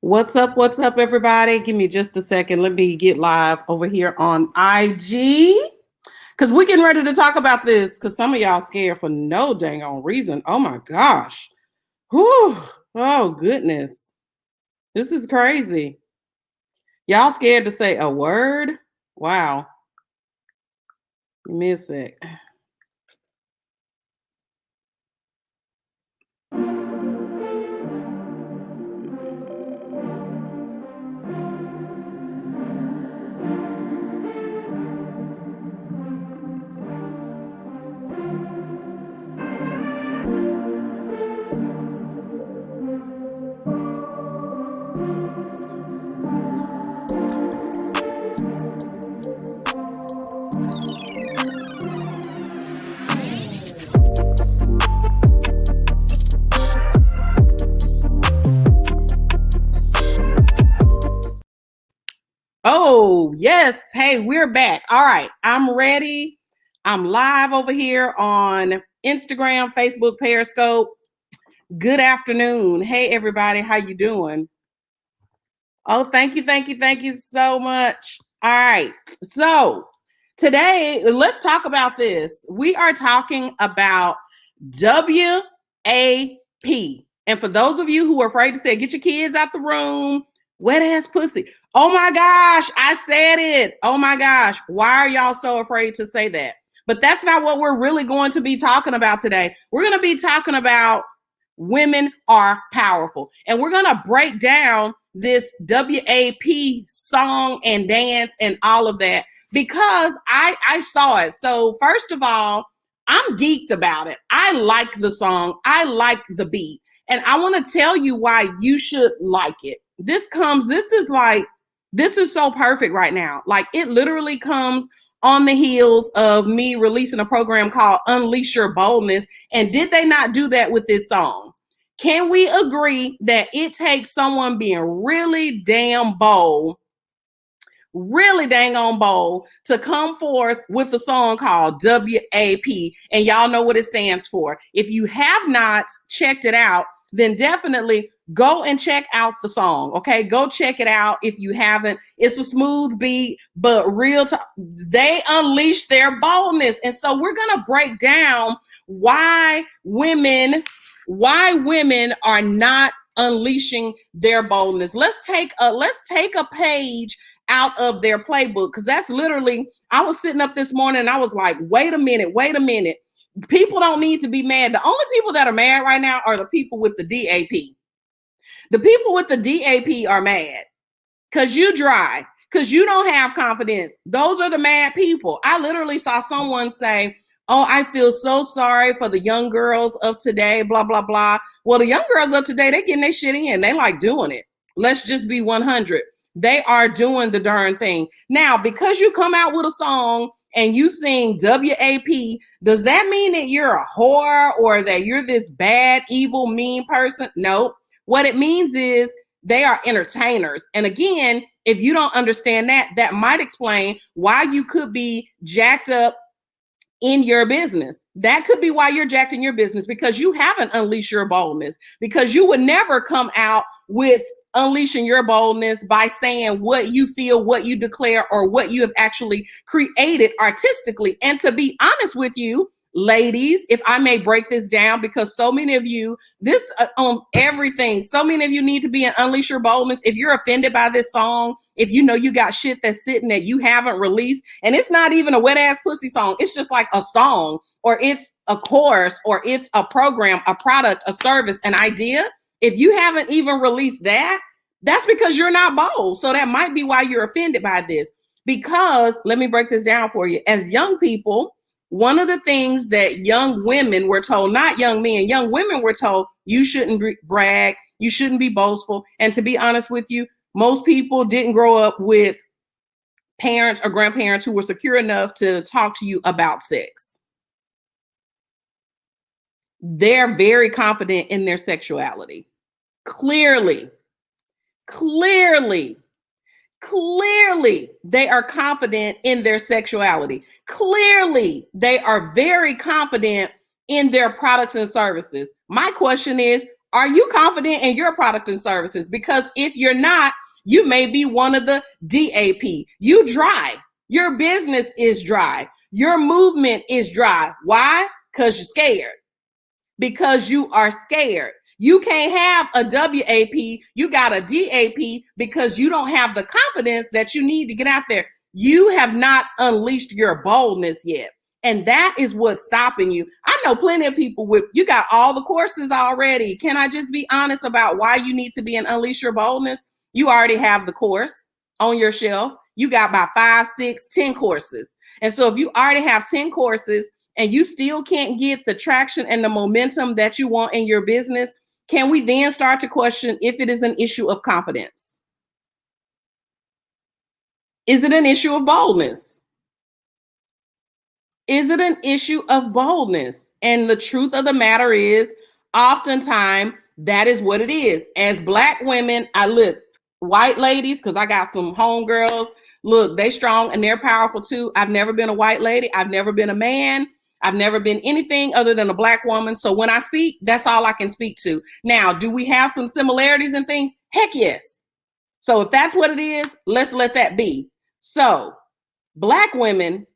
What's up, everybody? Give me just a second. Let me get live over here on IG because we're getting ready to talk about this because some of y'all scared for no dang on reason. Oh my gosh. Whew. Oh, goodness. This is crazy. Y'all scared to say a word? Wow. Give me a sec. Oh, yes. Hey, we're back. All right. I'm ready. I'm live over here on Instagram, Facebook, Periscope. Good afternoon. Hey, everybody. How you doing? Oh, thank you so much. All right. So today, let's talk about this. We are talking about WAP. And for those of you who are afraid to say, get your kids out the room, wet ass pussy. Oh my gosh, I said it. Oh my gosh. Why are y'all so afraid to say that? But that's not what we're really going to be talking about today. We're going to be talking about women are powerful. And we're going to break down this WAP song and dance and all of that because I saw it. So first of all, I'm geeked about it. I like the song. I like the beat. And I want to tell you why you should like it. This is so perfect right now. Like it literally comes on the heels of me releasing a program called Unleash Your Boldness. And did they not do that with this song? Can we agree that it takes someone being really damn bold, really dang on bold, to come forth with a song called WAP? And y'all know what it stands for. If you have not checked it out, then definitely go and check out the song. Okay, go check it out if you haven't. It's a smooth beat, but they unleash their boldness. And so we're gonna break down why women are not unleashing their boldness. Let's take a page out of their playbook, because that's literally, I was sitting up this morning and I was like, wait a minute. People don't need to be mad. The only people that are mad right now are the people with the DAP. The people with the DAP are mad because you dry, because you don't have confidence. Those are the mad people. I literally saw someone say, oh, I feel so sorry for the young girls of today, blah, blah, blah. Well, the young girls of today, they getting their shit in. They like doing it. Let's just be 100. They are doing the darn thing. Now, because you come out with a song and you sing WAP, does that mean that you're a whore or that you're this bad, evil, mean person? No. What it means is they are entertainers. And again, if you don't understand that, that might explain why you could be jacked up in your business. That could be why you're jacked in your business, because you haven't unleashed your boldness, because you would never come out with unleashing your boldness by saying what you feel, what you declare, or what you have actually created artistically. And to be honest with you, ladies, if I may break this down, because so many of you, this on everything, so many of you need to be an unleash your boldness. If you're offended by this song, if you know you got shit that's sitting that you haven't released, and it's not even a wet ass pussy song, it's just like a song, or it's a course, or it's a program, a product, a service, an idea. If you haven't even released that, that's because you're not bold. So that might be why you're offended by this. Because let me break this down for you. As young people, one of the things that young women were told, not young men, young women were told, you shouldn't brag, you shouldn't be boastful. And to be honest with you, most people didn't grow up with parents or grandparents who were secure enough to talk to you about sex. They're very confident in their sexuality. Clearly, they are confident in their sexuality. Clearly, they are very confident in their products and services. My question is, Are you confident in your product and services? Because if you're not, you may be one of the DAP. You dry. Your business is dry. Your movement is dry. Why? Because you're scared. Because you are scared. You can't have a WAP. You got a DAP because you don't have the confidence that you need to get out there. You have not unleashed your boldness yet. And that is what's stopping you. I know plenty of people with, you got all the courses already. Can I just be honest about why you need to be and unleash your boldness? You already have the course on your shelf. You got about 5, 6, 10 courses. And so if you already have 10 courses and you still can't get the traction and the momentum that you want in your business, can we then start to question if it is an issue of confidence? Is it an issue of boldness? Is it an issue of boldness? And the truth of the matter is, oftentimes, that is what it is. As Black women, I look, white ladies, because I got some homegirls, look, they strong and they're powerful too. I've never been a white lady. I've never been a man. I've never been anything other than a Black woman. So when I speak, that's all I can speak to. Now, do we have some similarities and things? Heck yes. So if that's what it is, let's let that be. So Black women,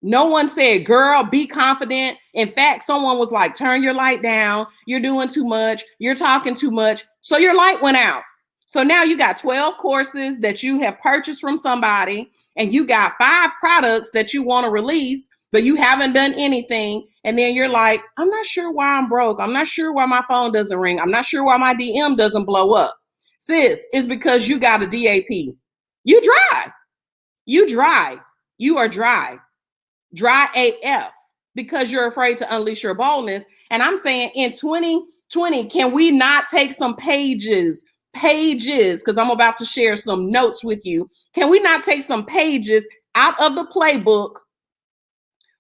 no one said, girl, be confident. In fact, someone was like, turn your light down. You're doing too much. You're talking too much. So your light went out. So now you got 12 courses that you have purchased from somebody, and you got 5 products that you want to release, but you haven't done anything. And then you're like, I'm not sure why I'm broke. I'm not sure why my phone doesn't ring. I'm not sure why my DM doesn't blow up. Sis, it's because you got a DAP. You dry. You dry. You are dry. Dry AF, because you're afraid to unleash your boldness. And I'm saying in 2020, can we not take some pages, because I'm about to share some notes with you. Can we not take some pages out of the playbook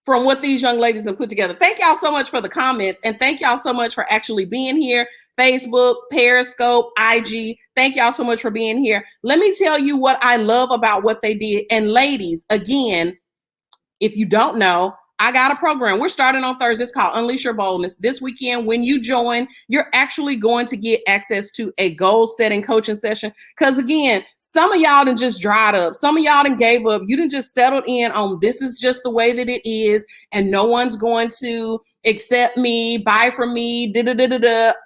from what these young ladies have put together? Thank y'all so much for the comments, and thank y'all so much for actually being here. Facebook, Periscope, IG, thank y'all so much for being here. Let me tell you what I love about what they did. And ladies, again, if you don't know, I got a program. We're starting on Thursday. It's called Unleash Your Boldness. This weekend, when you join, you're actually going to get access to a goal setting coaching session. Because again, some of y'all done just dried up. Some of y'all done gave up. You done just settled in on this is just the way that it is. And no one's going to accept me, buy from me,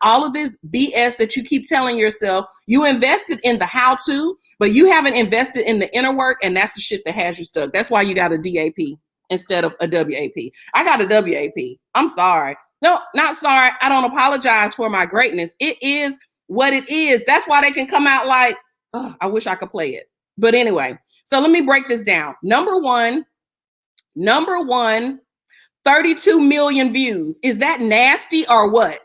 all of this BS that you keep telling yourself. You invested in the how-to, but you haven't invested in the inner work. And that's the shit that has you stuck. That's why you got a DAP instead of a WAP. I got a WAP. I'm sorry. No, not sorry. I don't apologize for my greatness. It is what it is. That's why they can come out like, oh, I wish I could play it. But anyway, so let me break this down. Number one, 32 million views. Is that nasty or what?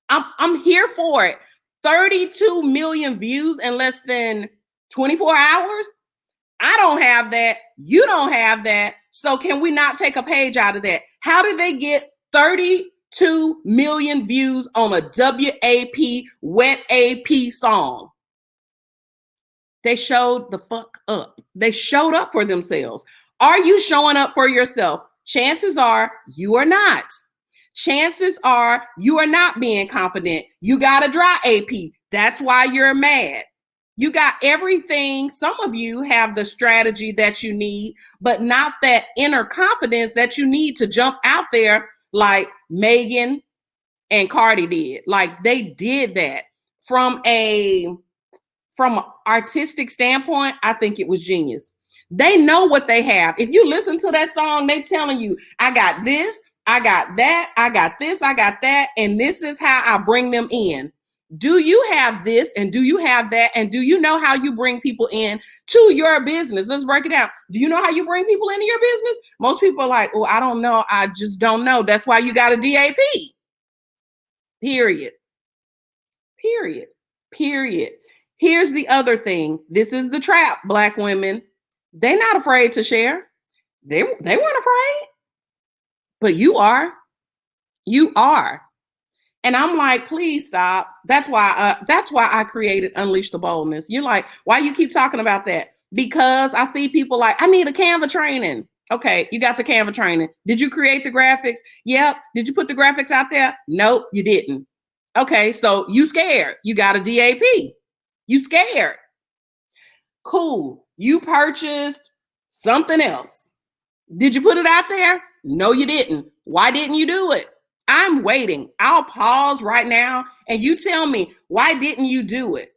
I'm here for it. 32 million views in less than 24 hours? I don't have that. You don't have that. So can we not take a page out of that? How did they get 32 million views on a WAP, wet AP song? They showed the fuck up. They showed up for themselves. Are you showing up for yourself? Chances are you are not. Chances are you are not being confident. You got a dry AP. That's why you're mad. You got everything. Some of you have the strategy that you need, but not that inner confidence that you need to jump out there like Megan and Cardi did. Like they did that from an artistic standpoint. I think it was genius. They know what they have. If you listen to that song, they telling you, I got this, I got that, I got this, I got that, and this is how I bring them in. Do you have this and do you have that? And do you know how you bring people in to your business? Let's break it down. Do you know how you bring people into your business? Most people are like, oh, I don't know. I just don't know. That's why you got a DAP. Period. Period. Period. Here's the other thing. This is the trap, Black women. They're not afraid to share. They weren't afraid. But you are. You are. And I'm like, please stop. That's why I created Unleash the Boldness. You're like, why you keep talking about that? Because I see people like, I need a Canva training. Okay, you got the Canva training. Did you create the graphics? Yep. Did you put the graphics out there? Nope, you didn't. Okay, so you scared. You got a DAP. You scared. Cool. You purchased something else. Did you put it out there? No, you didn't. Why didn't you do it? I'm waiting. I'll pause right now and you tell me, why didn't you do it?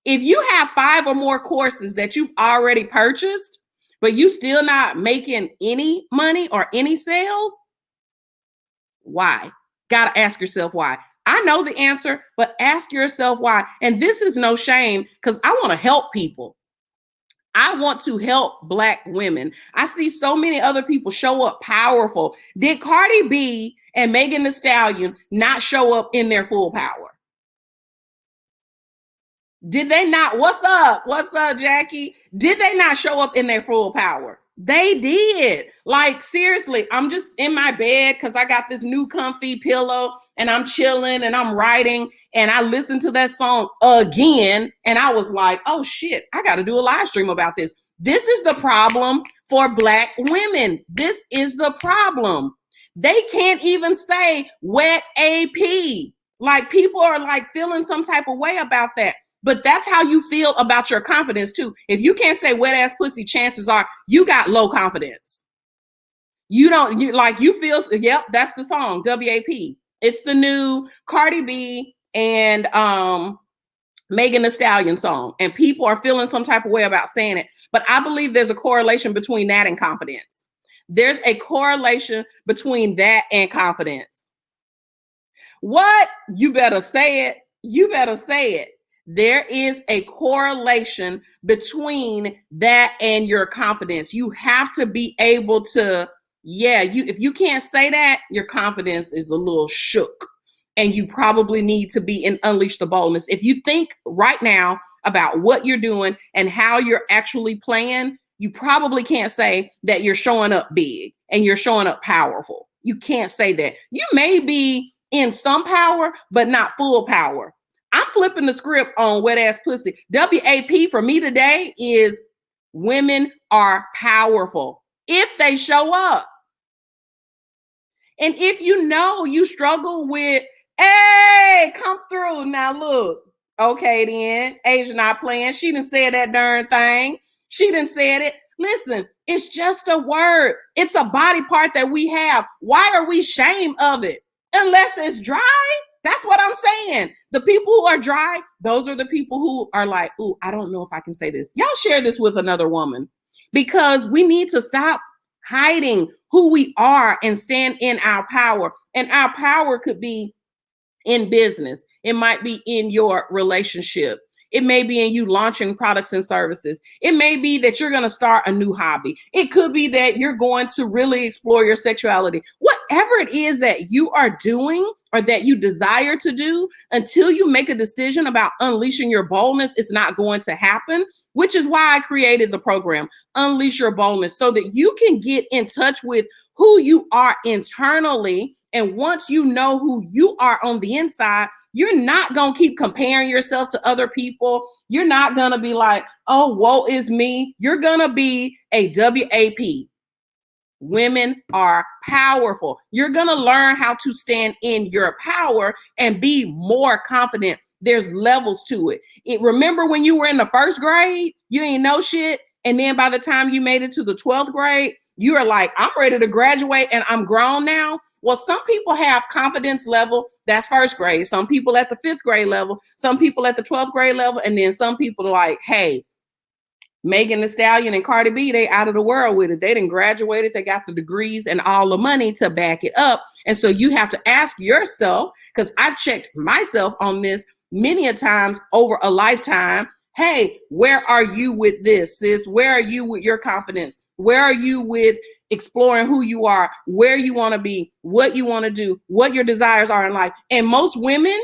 If you have 5 or more courses that you've already purchased, but you still not making any money or any sales, why? Got to ask yourself why. I know the answer, but ask yourself why. And this is no shame because I want to help people. I want to help Black women. I see so many other people show up powerful. Did Cardi B and Megan Thee Stallion not show up in their full power? Did they not? What's up? What's up, Jackie? Did they not show up in their full power? They did. Like, seriously, I'm just in my bed because I got this new comfy pillow and I'm chilling and I'm writing and I listened to that song again and I was like, oh shit, I got to do a live stream about this. This is the problem for Black women. This is the problem. They can't even say wet AP. Like, people are like feeling some type of way about that. But that's how you feel about your confidence too. If you can't say wet ass pussy, chances are you got low confidence. You don't, you feel, yep, that's the song, WAP. It's the new Cardi B and Megan Thee Stallion song. And people are feeling some type of way about saying it. But I believe there's a correlation between that and confidence. There's a correlation between that and confidence. What? You better say it. You better say it. There is a correlation between that and your confidence. You have to be able to, if you can't say that, your confidence is a little shook. And you probably need to be in Unleash the Boldness. If you think right now about what you're doing and how you're actually playing, you probably can't say that you're showing up big and you're showing up powerful. You can't say that. You may be in some power, but not full power. I'm flipping the script on wet ass pussy. WAP for me today is women are powerful if they show up. And if you know you struggle with, hey, come through. Now look, okay then, Asia not playing. She didn't say that darn thing. She didn't say it. Listen, it's just a word. It's a body part that we have. Why are we ashamed of it? Unless it's dry. That's what I'm saying. The people who are dry, those are the people who are like, ooh, I don't know if I can say this. Y'all share this with another woman because we need to stop hiding who we are and stand in our power. And our power could be in business. It might be in your relationship. It may be in you launching products and services. It may be that you're going to start a new hobby. It could be that you're going to really explore your sexuality. Whatever it is that you are doing or that you desire to do, until you make a decision about unleashing your boldness, it's not going to happen, which is why I created the program, Unleash Your Boldness, so that you can get in touch with who you are internally. And once you know who you are on the inside, you're not going to keep comparing yourself to other people. You're not going to be like, oh, woe is me. You're going to be a WAP. Women are powerful. You're going to learn how to stand in your power and be more confident. There's levels to it. Remember when you were in the first grade, you ain't know shit. And then by the time you made it to the 12th grade, you are like, I'm ready to graduate and I'm grown now. Well, some people have confidence level, that's first grade. Some people at the 5th grade level, some people at the 12th grade level. And then some people are like, hey, Megan Thee Stallion and Cardi B, they out of the world with it. They done graduated, they got the degrees and all the money to back it up. And so you have to ask yourself, because I've checked myself on this many a times over a lifetime. Hey, where are you with this, sis? Where are you with your confidence? Where are you with exploring who you are, where you want to be, what you want to do, what your desires are in life? And most women,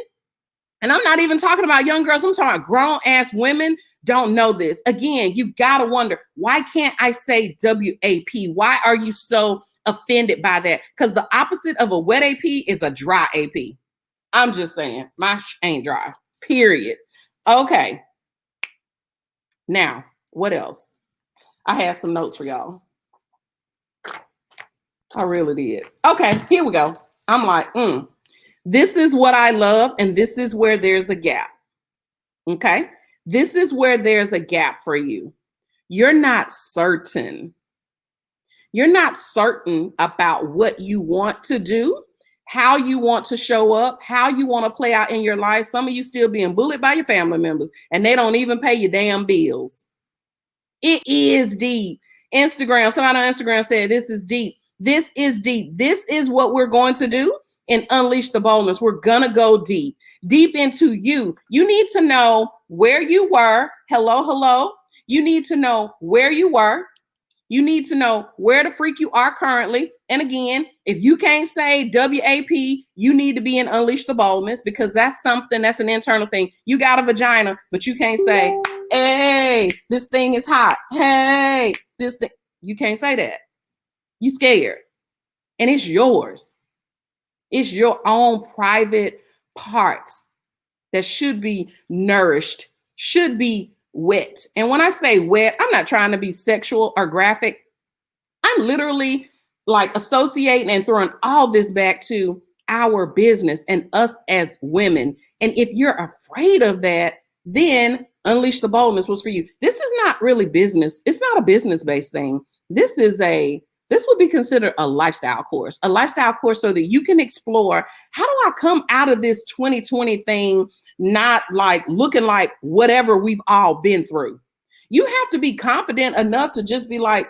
and I'm not even talking about young girls, I'm talking about grown ass women, don't know this. Again, you got to wonder, why can't I say WAP? Why are you so offended by that? Because the opposite of a wet AP is a dry AP. I'm just saying, my ain't dry, period. Okay. Now, what else? I had some notes for y'all. I really did. Okay, here we go. I'm like, This is what I love, and this is where there's a gap. Okay. This is where there's a gap for you. You're not certain. You're not certain about what you want to do, how you want to show up, how you want to play out in your life. Some of you still being bullied by your family members, and they don't even pay your damn bills. It is deep. Instagram, somebody on Instagram said, this is deep. This is deep. This is what we're going to do and unleash the boldness. We're going to go deep, deep into you. You need to know where you were. Hello, hello. You need to know where you were. You need to know where the freak you are currently. And again, if you can't say WAP, you need to be in Unleash the Boldness, because that's something, that's an internal thing. You got a vagina, but you can't say, hey, this thing is hot. Hey, this thing. You can't say that. You scared. And it's yours. It's your own private parts that should be nourished, should be wet. And when I say wet, I'm not trying to be sexual or graphic. I'm literally like associating and throwing all this back to our business and us as women. And if you're afraid of that, then Unleash the Boldness was for you. This is not really business. It's not a business-based thing. This would be considered a lifestyle course so that you can explore, how do I come out of this 2020 thing not like looking like whatever we've all been through? You have to be confident enough to just be like,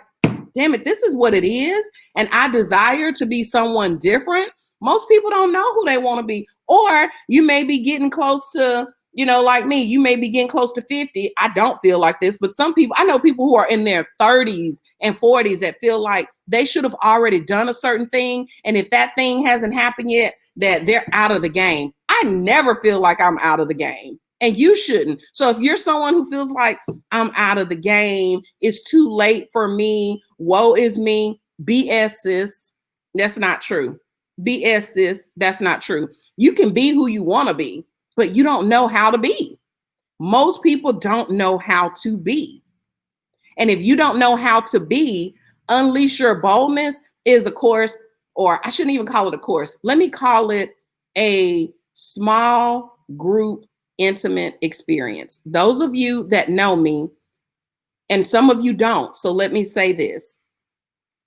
damn it, this is what it is. And I desire to be someone different. Most people don't know who they want to be. Or you may be getting close to, like me, you may be getting close to 50. I don't feel like this, but some people, I know people who are in their 30s and 40s that feel like they should have already done a certain thing. And if that thing hasn't happened yet, that they're out of the game. I never feel like I'm out of the game. And you shouldn't. So if you're someone who feels like I'm out of the game, it's too late for me, woe is me, BS sis, that's not true. BS sis, that's not true. You can be who you want to be, but you don't know how to be. Most people don't know how to be. And if you don't know how to be, Unleash Your Boldness is a course, or I shouldn't even call it a course. Let me call it a small group intimate experience. Those of you that know me, and some of you don't, so let me say this.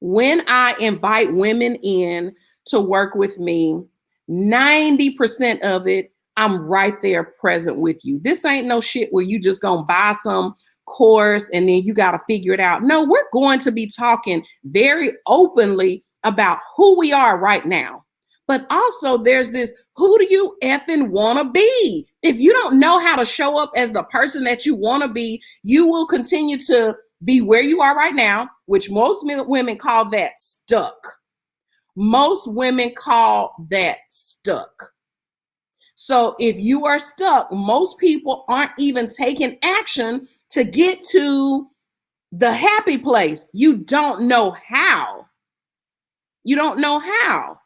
When I invite women in to work with me, 90% of it, I'm right there present with you. This ain't no shit where you just gonna buy some course and then you gotta figure it out. No, we're going to be talking very openly about who we are right now. But also there's this, who do you effing want to be? If you don't know how to show up as the person that you want to be, you will continue to be where you are right now, which most women call that stuck. Most women call that stuck. So if you are stuck, most people aren't even taking action to get to the happy place. You don't know how. You don't know how.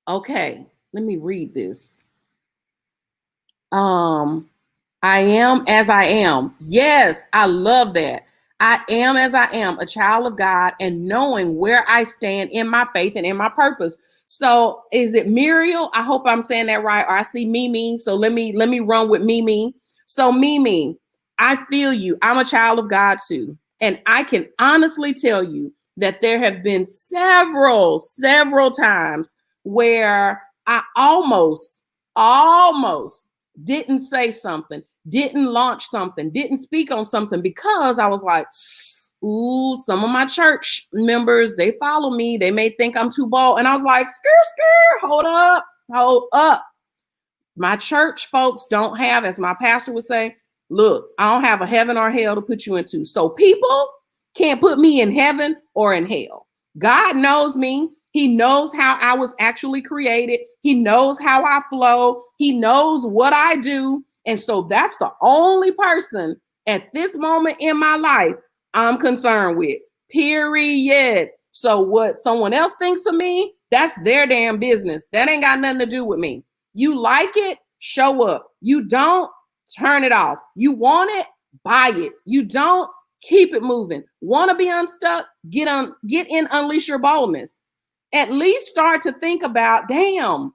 Okay, let me read this. I am as I am. Yes, I love that. I am as I am, a child of God, and knowing where I stand in my faith and in my purpose. So is it Muriel? I hope I'm saying that right. Or I see Mimi. So let me run with Mimi. So Mimi, I feel you. I'm a child of God too. And I can honestly tell you that there have been several times where I almost didn't say something, didn't launch something, didn't speak on something because I was like, ooh, some of my church members, they follow me. They may think I'm too bold. And I was like, skr, hold up. My church folks don't have, as my pastor would say, look, I don't have a heaven or hell to put you into. So people can't put me in heaven or in hell. God knows me. He knows how I was actually created. He knows how I flow. He knows what I do. And so that's the only person at this moment in my life I'm concerned with, period. So what someone else thinks of me, that's their damn business. That ain't got nothing to do with me. You like it, show up. You don't, turn it off. You want it, buy it. You don't, keep it moving. Want to be unstuck? Get in Unleash Your Boldness. at least start to think about, damn,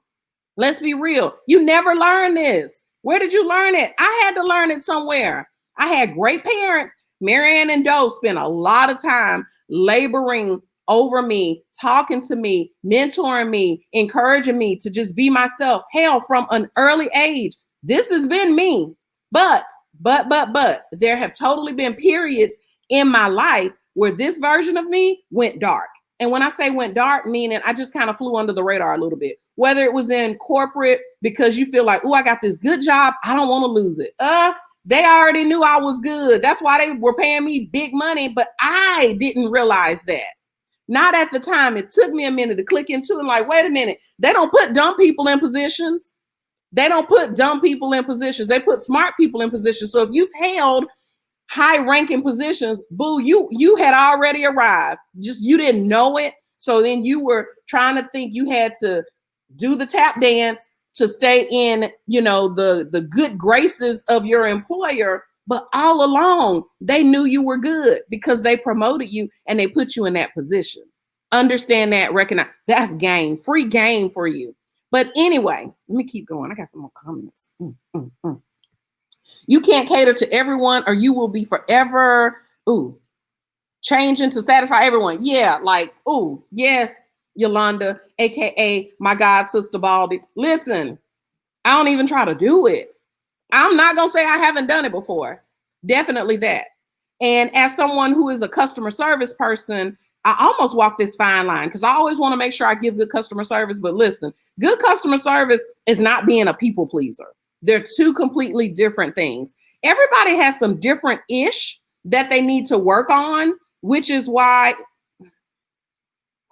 let's be real. You never learned this. Where did you learn it? I had to learn it somewhere. I had great parents. Marianne and Doe spent a lot of time laboring over me, talking to me, mentoring me, encouraging me to just be myself. Hell, from an early age, this has been me. But there have totally been periods in my life where this version of me went dark. And when I say went dark, meaning I just kind of flew under the radar a little bit. Whether it was in corporate because you feel like, oh, I got this good job, I don't want to lose it. They already knew I was good. That's why they were paying me big money, but I didn't realize that. Not at the time. It took me a minute to click into it. Like, wait a minute. They don't put dumb people in positions. They don't put dumb people in positions. They put smart people in positions. So if you've held high-ranking positions, boo, you had already arrived. Just you didn't know it. So then you were trying to think you had to do the tap dance to stay in, the good graces of your employer. But all along, they knew you were good because they promoted you and they put you in that position. Understand that, recognize that's game, free game for you. But anyway, let me keep going. I got some more comments. You can't cater to everyone or you will be forever changing to satisfy everyone. Yeah, like, yes, Yolanda, aka my god sister Baldy. Listen, I don't even try to do it. I'm not gonna say I haven't done it before. Definitely that. And as someone who is a customer service person, I almost walk this fine line because I always want to make sure I give good customer service. But listen, good customer service is not being a people pleaser. They're two completely different things. Everybody has some different ish that they need to work on, which is why.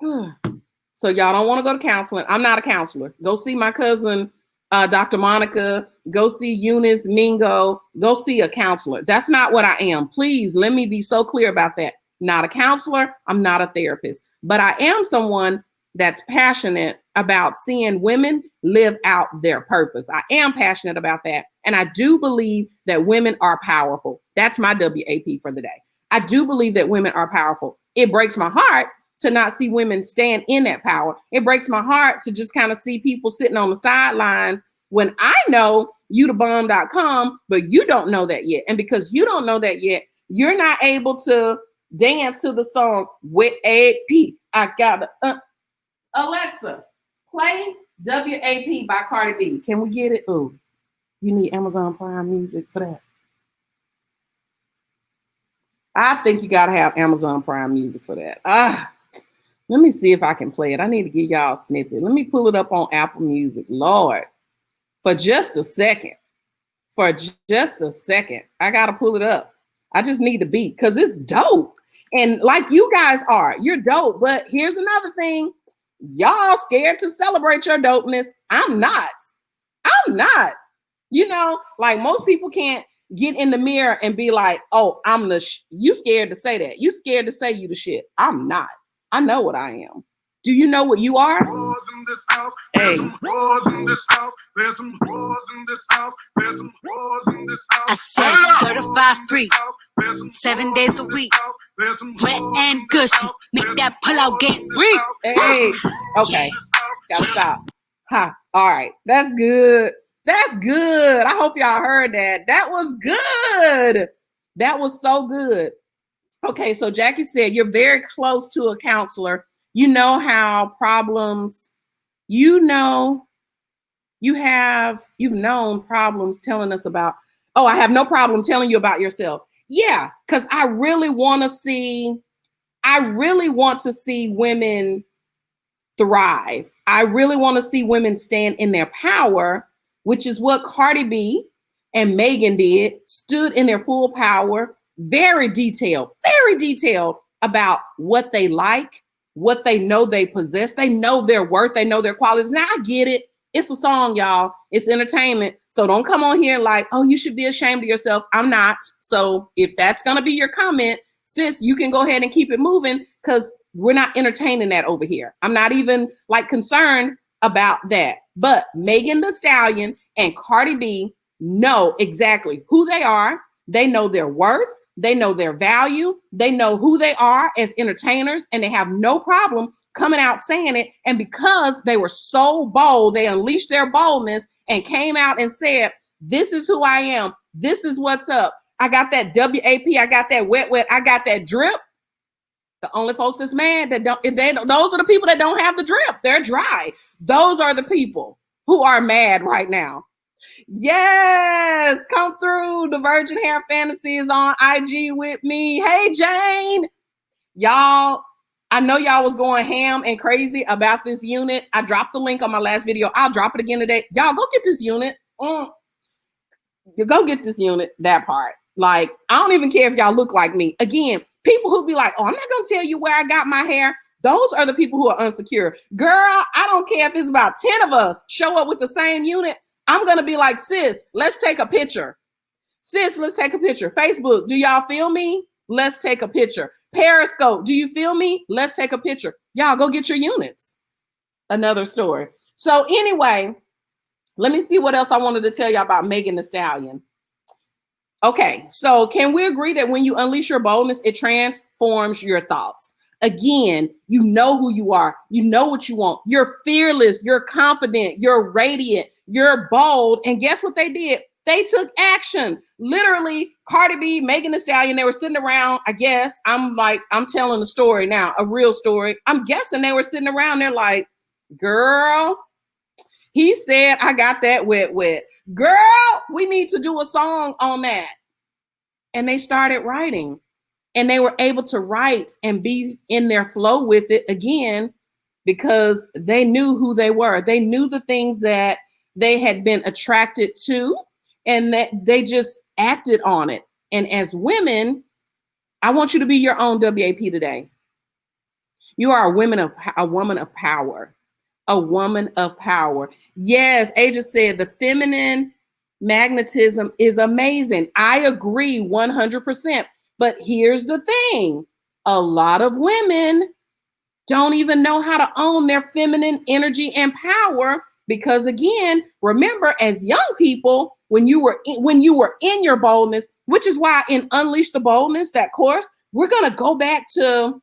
So y'all don't want to go to counseling. I'm not a counselor. Go see my cousin, Dr. Monica. Go see Eunice Mingo. Go see a counselor. That's not what I am. Please let me be so clear about that. Not a counselor. I'm not a therapist, but I am someone that's passionate about seeing women live out their purpose. I am passionate about that. And I do believe that women are powerful. That's my WAP for the day. I do believe that women are powerful. It breaks my heart to not see women stand in that power. It breaks my heart to just kind of see people sitting on the sidelines when I know youdabomb.com, but you don't know that yet. And because you don't know that yet, you're not able to dance to the song with AP. I got Alexa, play WAP by Cardi B. Can we get it? Oh, you need Amazon Prime Music for that. I think you got to have Amazon Prime Music for that. Let me see if I can play it. I need to give y'all a snippet. Let me pull it up on Apple Music. Lord, for just a second. I got to pull it up. I just need the beat because it's dope. And like you guys are, you're dope. But here's another thing. Y'all scared to celebrate your dopeness. I'm not. Like most people can't get in the mirror and be like, oh, I'm the you scared to say that. You scared to say you the shit. I'm not. I know what I am. Do you know what you are? Hey. I said certified free, 7 days a week, wet and gushy, make that pull out get weak. Hey, okay, gotta stop. All right, that's good. I hope y'all heard that. That was good. That was so good. Okay, so Jackie said you're very close to a counselor. You know how problems, you've known problems telling us about, oh, I have no problem telling you about yourself. Yeah, because I really want to see women thrive. I really want to see women stand in their power, which is what Cardi B and Megan did, stood in their full power, very detailed about what they like, what they know they possess. They know their worth. They know their qualities. Now I get it. It's a song, y'all. It's entertainment. So don't come on here like, oh, you should be ashamed of yourself. I'm not. So if that's going to be your comment, sis, you can go ahead and keep it moving because we're not entertaining that over here. I'm not even like concerned about that. But Megan Thee Stallion and Cardi B know exactly who they are. They know their worth. They know their value. They know who they are as entertainers, and they have no problem coming out saying it. And because they were so bold, they unleashed their boldness and came out and said, this is who I am. This is what's up. I got that WAP. I got that wet. I got that drip. The only folks that's mad that don't, those are the people that don't have the drip. They're dry. Those are the people who are mad right now. Yes, come through. The Virgin Hair Fantasy is on IG with me. Hey, Jane. Y'all, I know y'all was going ham and crazy about this unit. I dropped the link on my last video. I'll drop it again today. Y'all go get this unit. You go get this unit, that part. Like, I don't even care if y'all look like me. Again, people who be like, oh, I'm not going to tell you where I got my hair. Those are the people who are insecure. Girl, I don't care if it's about 10 of us show up with the same unit. I'm going to be like, sis, let's take a picture. Sis, let's take a picture. Facebook, do y'all feel me? Let's take a picture. Periscope, do you feel me? Let's take a picture. Y'all go get your units. Another story. So anyway, let me see what else I wanted to tell y'all about Megan Thee Stallion. Okay, so can we agree that when you unleash your boldness, it transforms your thoughts? Again, you know who you are. You know what you want. You're fearless. You're confident. You're radiant. You're bold. And guess what they did? They took action. Literally, Cardi B, Megan Thee Stallion, they were sitting around, I guess. I'm telling a story now, a real story. I'm guessing they were sitting around. They're like, girl, he said, I got that wet. Girl, we need to do a song on that. And they started writing. And they were able to write and be in their flow with it again because they knew who they were. They knew the things that they had been attracted to and that they just acted on it. And as women, I want you to be your own WAP today. You are a woman of power. A woman of power. Yes, Aja said the feminine magnetism is amazing. I agree 100%. But here's the thing. A lot of women don't even know how to own their feminine energy and power because, again, remember, as young people, when you were in your boldness, which is why in Unleash the Boldness, that course, we're going to go back to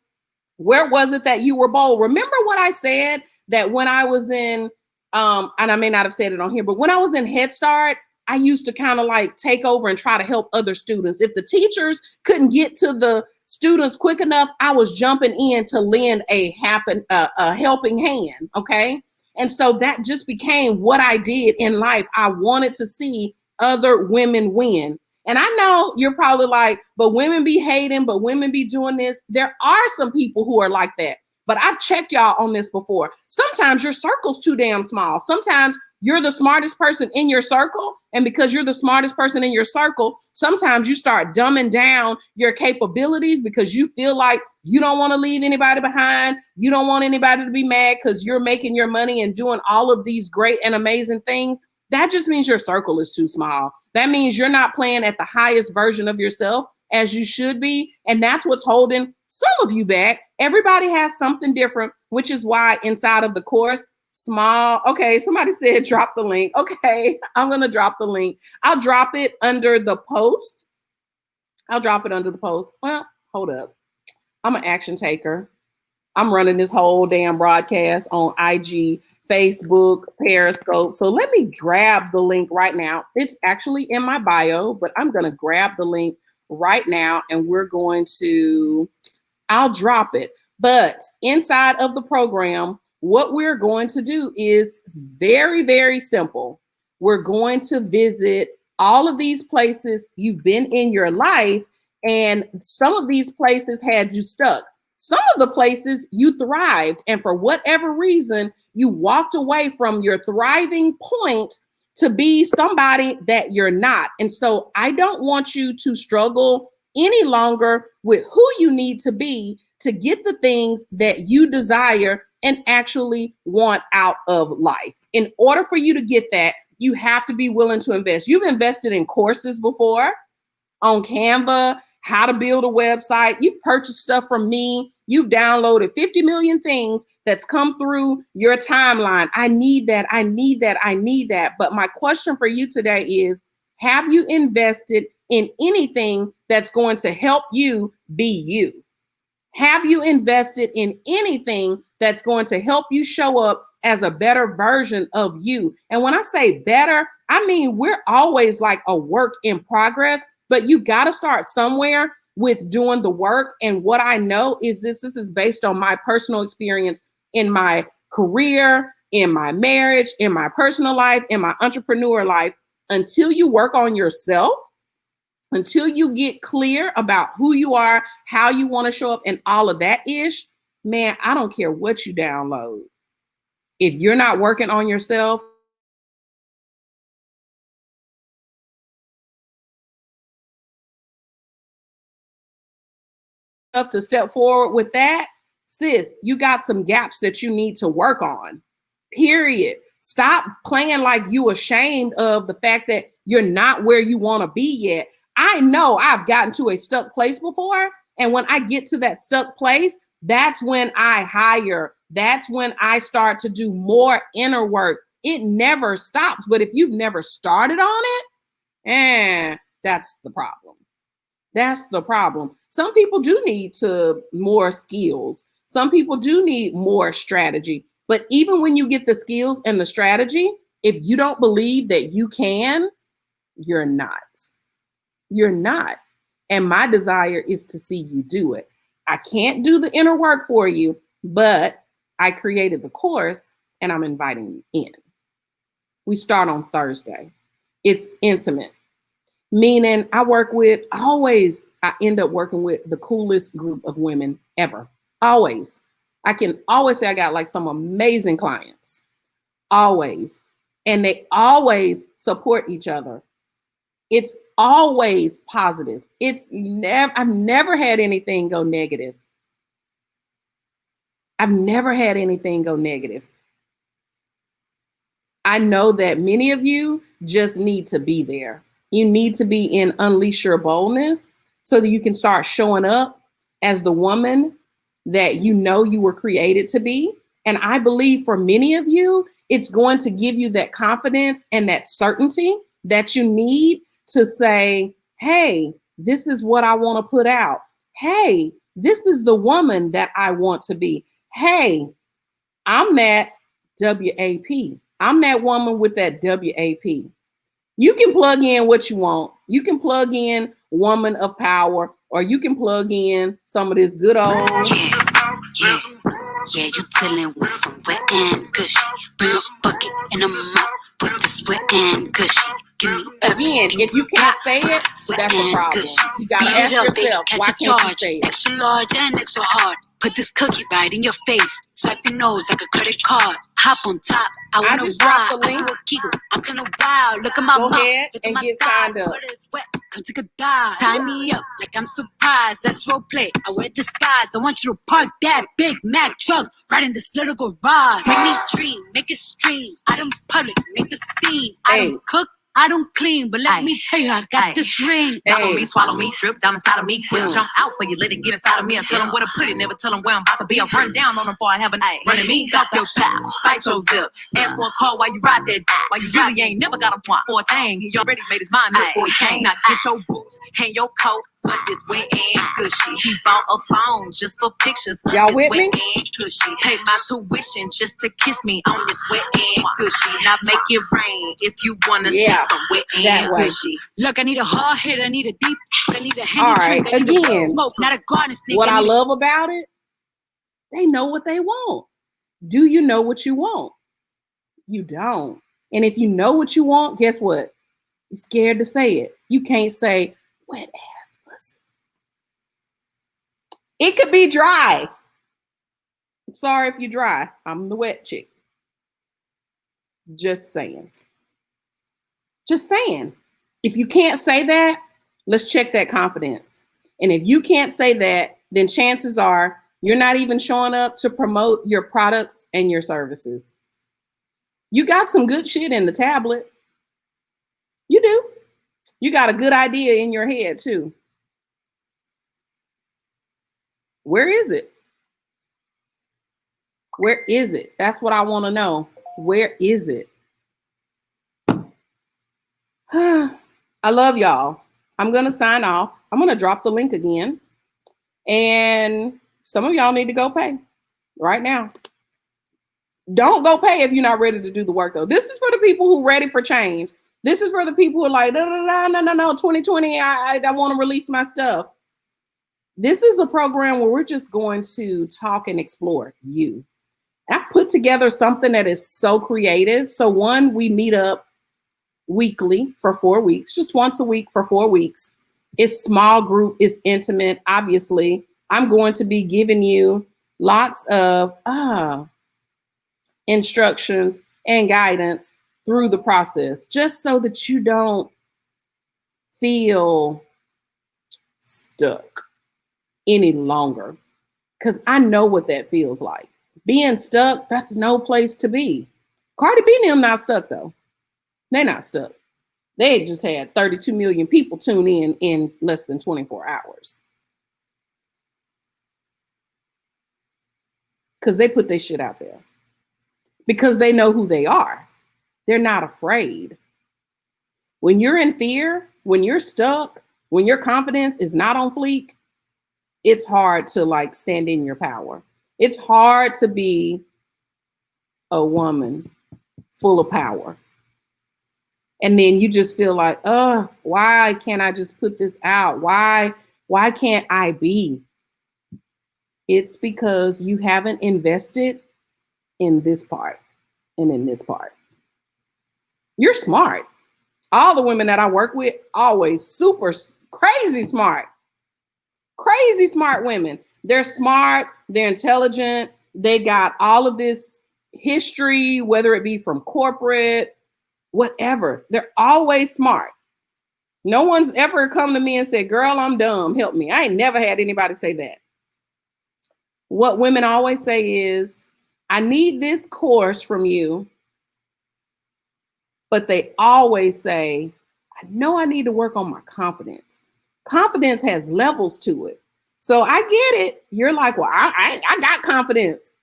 where was it that you were bold? Remember what I said that when I was in, and I may not have said it on here, but when I was in Head Start, I used to kind of like take over and try to help other students. If the teachers couldn't get to the students quick enough, I was jumping in to lend a helping hand, okay? And so that just became what I did in life. I wanted to see other women win. And I know you're probably like, but women be hating, but women be doing this. There are some people who are like that. But I've checked y'all on this before. Sometimes your circle's too damn small. Sometimes you're the smartest person in your circle. And because you're the smartest person in your circle, sometimes you start dumbing down your capabilities because you feel like you don't want to leave anybody behind. You don't want anybody to be mad because you're making your money and doing all of these great and amazing things. That just means your circle is too small. That means you're not playing at the highest version of yourself as you should be. And that's what's holding some of you back. Everybody has something different, which is why inside of the course, small. Okay, somebody said drop the link. Okay, I'm going to drop the link. I'll drop it under the post. Well, hold up. I'm an action taker. I'm running this whole damn broadcast on IG, Facebook, Periscope. So let me grab the link right now. It's actually in my bio, but I'm going to grab the link right now and I'll drop it. But inside of the program, what we're going to do is very, very simple. We're going to visit all of these places you've been in your life, and some of these places had you stuck. Some of the places you thrived, and for whatever reason, you walked away from your thriving point to be somebody that you're not. And so I don't want you to struggle any longer with who you need to be to get the things that you desire and actually want out of life. In order for you to get that, you have to be willing to invest. You've invested in courses before on Canva, how to build a website. You've purchased stuff from me. You've downloaded 50 million things that's come through your timeline. I need that. I need that. I need that. But my question for you today is, have you invested in anything that's going to help you be you? Have you invested in anything that's going to help you show up as a better version of you? And when I say better, I mean we're always like a work in progress, but you got to start somewhere with doing the work. And what I know is this is based on my personal experience in my career, in my marriage, in my personal life, in my entrepreneur life. Until you work on yourself, until you get clear about who you are, how you want to show up, and all of that ish, man, I don't care what you download. If you're not working on yourself, to step forward with that, sis, you got some gaps that you need to work on. Period. Stop playing like you ashamed of the fact that you're not where you want to be yet. I know I've gotten to a stuck place before. And when I get to that stuck place, that's when I hire. That's when I start to do more inner work. It never stops. But if you've never started on it, that's the problem. That's the problem. Some people do need more skills. Some people do need more strategy. But even when you get the skills and the strategy, if you don't believe that you can, you're not. You're not. And my desire is to see you do it. I can't do the inner work for you, but I created the course and I'm inviting you in. We start on Thursday. It's intimate, meaning I end up working with the coolest group of women ever. Always. I can always say I got like some amazing clients. Always. And they always support each other. It's always positive. I've never had anything go negative. I've never had anything go negative. I know that many of you just need to be there. You need to be in Unleash Your Boldness so that you can start showing up as the woman that you know you were created to be. And I believe for many of you, it's going to give you that confidence and that certainty that you need to say, hey, this is what I want to put out. Hey, this is the woman that I want to be. Hey, I'm that WAP. I'm that woman with that WAP. You can plug in what you want. You can plug in woman of power, or you can plug in some of this good old. Yeah, you dealing with some wet and gushy. Bring a bucket and a mop with this wet and gushy. Again, if you can't say it, that's a problem. You gotta ask yourself, why can't you say it? Extra large and extra hard. Put this cookie right in your face. Swipe your nose like a credit card. Hop on top. I just dropped the link. I do a giggle. I'm kind of wild. Look at my mouth. Go ahead and get signed up. Come take a dive. Tie me up like I'm surprised. That's role play. I wear disguise. I want you to park that Big Mac truck right in this little garage. Make me dream. Make it stream. Out in public. Make the scene. I don't cook. I don't clean, but let me tell you, I got this ring. Follow me, swallow me, drip down inside of me. Quick jump out for you, let it get inside of me. And tell them where to put it, never tell them where I'm about to be. I run down on them before I have a night. Running me, talk your style, fight your dip. Ask for a call while you ride that. While you really ain't never got a want for a thing. He already made his mind up before he came. Now get your boots, hang your coat. But this wet and gushy. He bought a phone just for pictures. Y'all with me? And cushy. Pay my tuition just to kiss me on this wet and gushy. Now make it rain if you wanna see some wet and gushy. Look, I need a hard hit. I need a deep. I need a All Henny right, drink. I need again, a smoke, not a garden snake. What I love about it, they know what they want. Do you know what you want? You don't. And if you know what you want, guess what? You're scared to say it. You can't say wet ass pussy. It could be dry. I'm sorry if you're dry. I'm the wet chick. Just saying. Just saying. If you can't say that, let's check that confidence. And if you can't say that, then chances are you're not even showing up to promote your products and your services. You got some good shit in the tablet. You do. You got a good idea in your head too. Where is it? Where is it? That's what I want to know. Where is it? I love y'all. I'm going to sign off. I'm going to drop the link again. And Some of y'all need to go pay right now. Don't go pay if you're not ready to do the work, though. This is for the people who are ready for change. This is for the people who are like, no, 2020, I want to release my stuff. This is a program where we're just going to talk and explore you. I've put together something that is so creative. So one, we meet up weekly for 4 weeks, just once a week for 4 weeks. It's small group, it's intimate. Obviously, I'm going to be giving you lots of instructions and guidance through the process, just so that you don't feel stuck any longer. Because I know what that feels like. Being stuck, that's no place to be. Cardi B and them not stuck, though. They're not stuck. They just had 32 million people tune in less than 24 hours. Because they put their shit out there. Because they know who they are. They're not afraid. When you're in fear, when you're stuck, when your confidence is not on fleek, it's hard to like stand in your power. It's hard to be a woman full of power. And then you just feel like, why can't I just put this out? Why can't I be? It's because you haven't invested in this part and in this part. You're smart. All the women that I work with, always super crazy smart women. They're smart, they're intelligent, they got all of this history, whether it be from corporate, whatever. They're always smart. No one's ever come to me and said, girl, I'm dumb, help me. I ain't never had anybody say that. What women always say is, I need this course from you. But they always say, I know I need to work on my confidence. Confidence has levels to it. So I get it. You're like, well, I got confidence.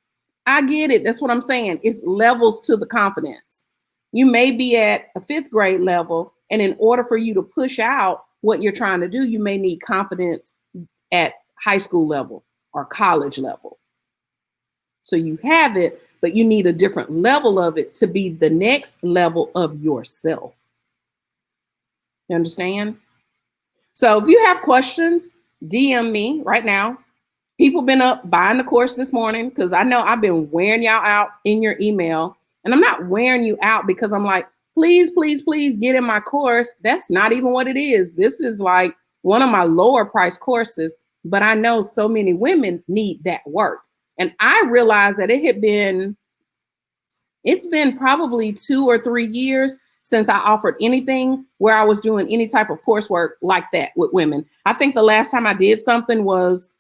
I get it. That's what I'm saying. It's levels to the confidence. You may be at a 5th grade level, and in order for you to push out what you're trying to do, you may need confidence at high school level or college level. So you have it, but you need a different level of it to be the next level of yourself. You understand? So if you have questions, DM me right now. People been up buying the course this morning because I know I've been wearing y'all out in your email. And I'm not wearing you out because I'm like, please, please, please get in my course. That's not even what it is. This is like one of my lower price courses, but I know so many women need that work. And I realized that it's been probably 2 or 3 years since I offered anything where I was doing any type of coursework like that with women. I think the last time I did something was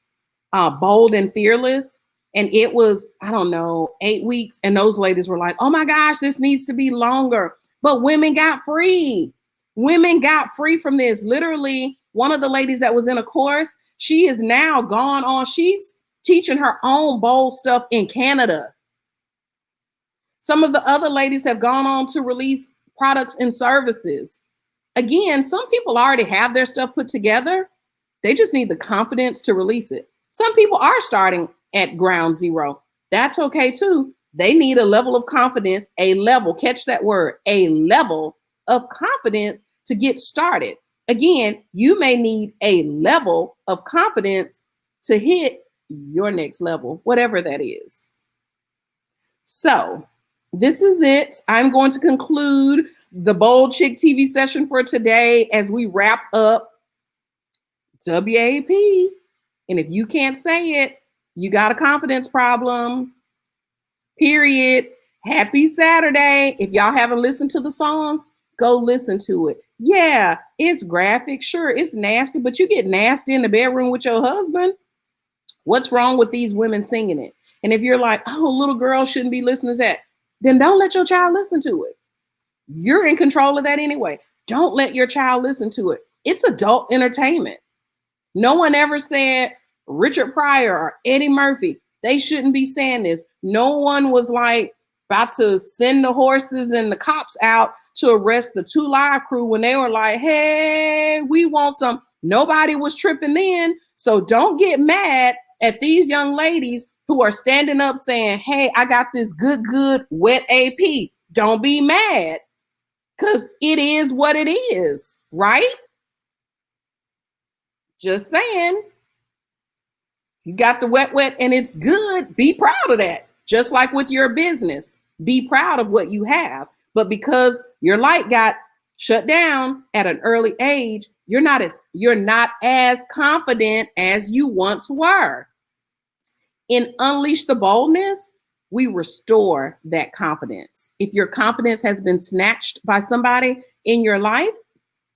Bold and Fearless. And it was, 8 weeks. And those ladies were like, oh my gosh, this needs to be longer. But women got free. Women got free from this. Literally, one of the ladies that was in a course, she is now gone on. She's teaching her own Bold stuff in Canada. Some of the other ladies have gone on to release products and services. Again, some people already have their stuff put together. They just need the confidence to release it. Some people are starting at ground zero. That's okay too. They need a level of confidence, catch that word, a level of confidence to get started. Again, you may need a level of confidence to hit your next level, whatever that is. So this is it. I'm going to conclude the Bold Chick TV session for today as we wrap up WAP. And if you can't say it, you got a confidence problem, period. Happy Saturday. If y'all haven't listened to the song, go listen to it. Yeah, it's graphic. Sure, it's nasty, but you get nasty in the bedroom with your husband. What's wrong with these women singing it? And if you're like, oh, little girl shouldn't be listening to that, then don't let your child listen to it. You're in control of that anyway. Don't let your child listen to it. It's adult entertainment. No one ever said Richard Pryor or Eddie Murphy, they shouldn't be saying this. No one was like about to send the horses and the cops out to arrest the 2 Live crew when they were like, hey, we want some. Nobody was tripping then. So don't get mad at these young ladies who are standing up saying, hey, I got this good, wet AP. Don't be mad, because it is what it is, right? Just saying. You got the wet, and it's good. Be proud of that. Just like with your business, be proud of what you have. But because your light got shut down at an early age, you're not as confident as you once were. In Unleash the Boldness, we restore that confidence. If your confidence has been snatched by somebody in your life,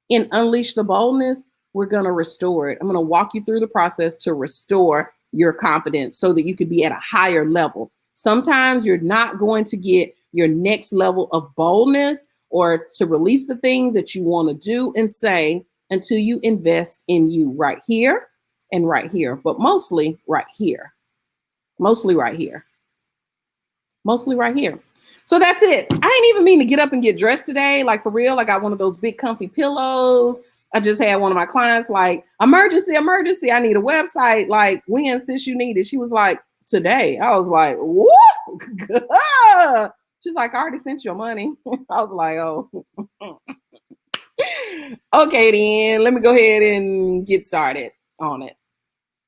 in Unleash the Boldness, we're going to restore it. I'm going to walk you through the process to restore your confidence so that you could be at a higher level. Sometimes you're not going to get your next level of boldness or to release the things that you want to do and say until you invest in you right here and right here, but mostly right here. Mostly right here. Mostly right here. So that's it. I ain't even mean to get up and get dressed today. Like, for real, I got one of those big comfy pillows. I just had one of my clients like, emergency, I need a website. Like, when, sis, you need it? She was like, today. I was like, what? She's like, I already sent your money. I was like, oh. Okay, then let me go ahead and get started on it.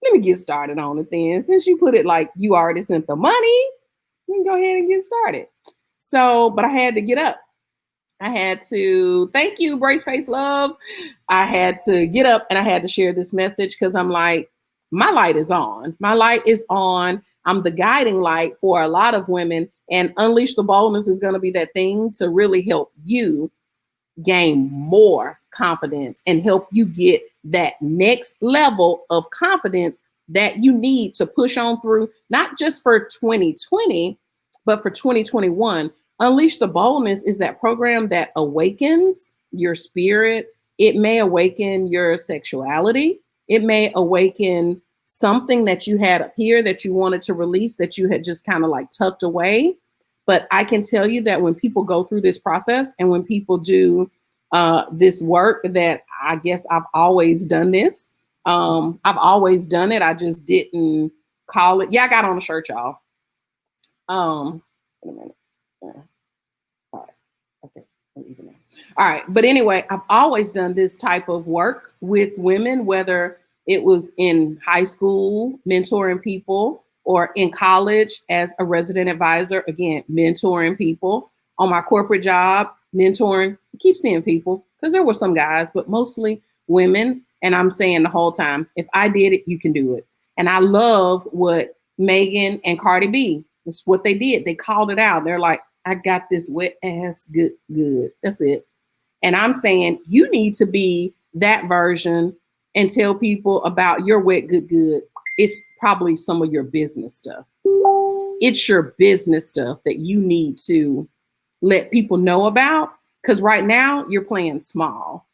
Let me get started on it then. Since you put it like you already sent the money, we can go ahead and get started. So, but I had to get up. I had to, thank you, Brace Face Love. I had to get up and I had to share this message because I'm like, my light is on. My light is on. I'm the guiding light for a lot of women, and Unleash the Boldness is going to be that thing to really help you gain more confidence and help you get that next level of confidence that you need to push on through, not just for 2020, but for 2021. Unleash the Boldness is that program that awakens your spirit. It may awaken your sexuality. It may awaken something that you had up here that you wanted to release that you had just kind of like tucked away. But I can tell you that when people go through this process and when people do this work, that I guess I've always done this. I've always done it. I just didn't call it. Yeah, I got on a shirt, y'all. Wait a minute. All right. Okay. All right. But anyway, I've always done this type of work with women, whether it was in high school, mentoring people, or in college as a resident advisor, again, mentoring people, on my corporate job, mentoring, I keep seeing people, because there were some guys, but mostly women. And I'm saying the whole time, if I did it, you can do it. And I love what Megan and Cardi B, that's what they did. They called it out. They're like, I got this wet ass good. That's it. And I'm saying you need to be that version and tell people about your wet good. It's probably some of your business stuff. It's your business stuff that you need to let people know about, because right now you're playing small.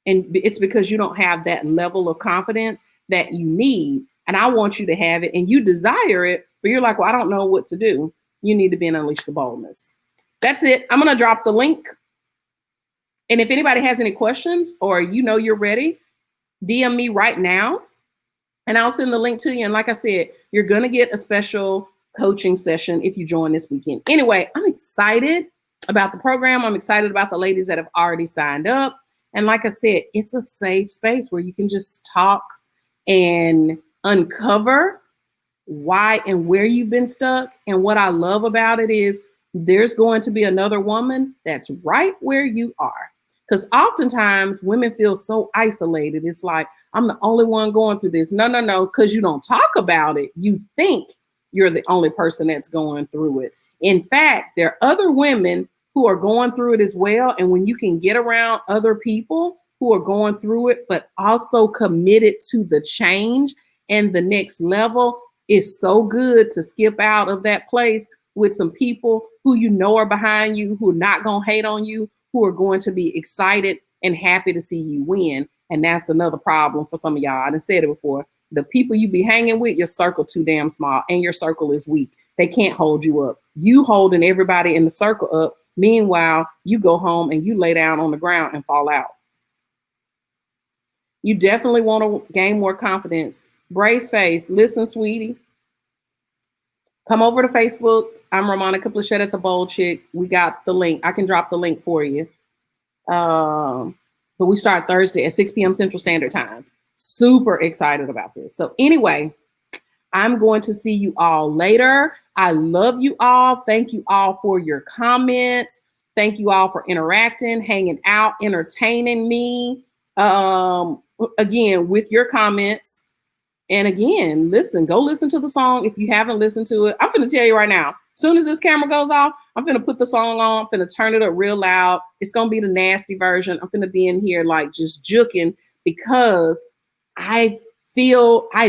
And it's because you don't have that level of confidence that you need. And I want you to have it, and you desire it, but you're like, well, I don't know what to do. You need to be in Unleash the Boldness. That's it. I'm going to drop the link. And if anybody has any questions or you're ready, DM me right now and I'll send the link to you. And like I said, you're going to get a special coaching session if you join this weekend. Anyway, I'm excited about the program. I'm excited about the ladies that have already signed up. And like I said, it's a safe space where you can just talk and uncover why and where you've been stuck. And what I love about it is there's going to be another woman that's right where you are. Because oftentimes women feel so isolated. It's like, I'm the only one going through this. No, because you don't talk about it. You think you're the only person that's going through it. In fact, there are other women who are going through it as well. And when you can get around other people who are going through it, but also committed to the change and the next level, it's so good to skip out of that place with some people who are behind you, who are not going to hate on you, who are going to be excited and happy to see you win. And that's another problem for some of y'all. I done said it before. The people you be hanging with, your circle too damn small, and your circle is weak. They can't hold you up. You holding everybody in the circle up. Meanwhile, you go home and you lay down on the ground and fall out. You definitely want to gain more confidence. Brace face. Listen, sweetie. Come over to Facebook. I'm Romana Kaplichet at the Bold Chick. We got the link. I can drop the link for you. But we start Thursday at 6 p.m. Central Standard Time. Super excited about this. So anyway, I'm going to see you all later. I love you all. Thank you all for your comments. Thank you all for interacting, hanging out, entertaining me. Again, with your comments. And again, go listen to the song if you haven't listened to it. I'm going to tell you right now, as soon as this camera goes off, I'm going to put the song on. I'm going to turn it up real loud. It's going to be the nasty version. I'm going to be in here like just juking because I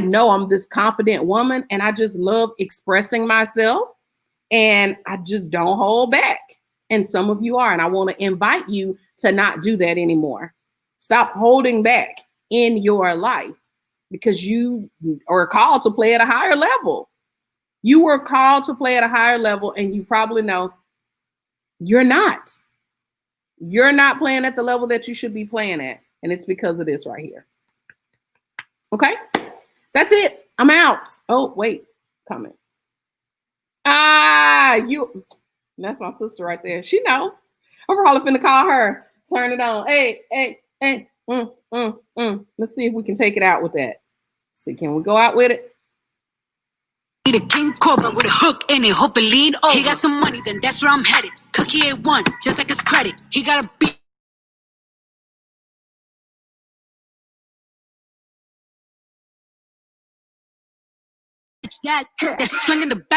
know I'm this confident woman and I just love expressing myself and I just don't hold back. And some of you are, and I want to invite you to not do that anymore. Stop holding back in your life because you are called to play at a higher level. You were called to play at a higher level and you probably know you're not. You're not playing at the level that you should be playing at. And it's because of this right here. Okay, that's it. I'm out. Oh, wait, comment. That's my sister right there. She know. I'm probably finna call her. Turn it on. Hey. Let's see if we can take it out with that. See, can we go out with it? Need a king cobra with a hook in it, hope it lean over. He got some money, then that's where I'm headed. Cookie A1, just like his credit. He got a beat. That's swinging the back.